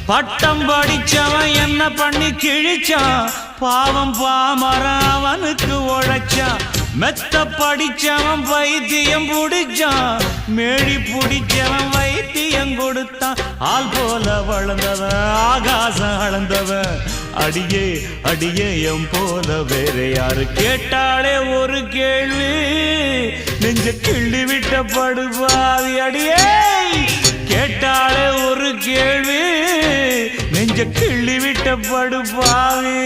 பட்டம் படிச்சவன் என்ன பண்ணி கிழிச்சான், பாவம் பாமரன் அவனுக்கு உழைச்சான். மெத்த படிச்சவன் வைத்தியம் புடிச்சான், மேழி புடிச்சவன் வைத்தியம் கொடுத்தான். ஆள் போல வளர்ந்தவன் ஆகாசம் அளந்தவன், அடியே அடியே எம் போல வேற யாரு கேட்டாலே ஒரு கேள்வி, நெஞ்ச கிள்ளி விட்ட படுபாவி. அடியே கேட்டாலே ஒரு கேள்வி, நெஞ்ச கிள்ளி விட்ட படுபாவி.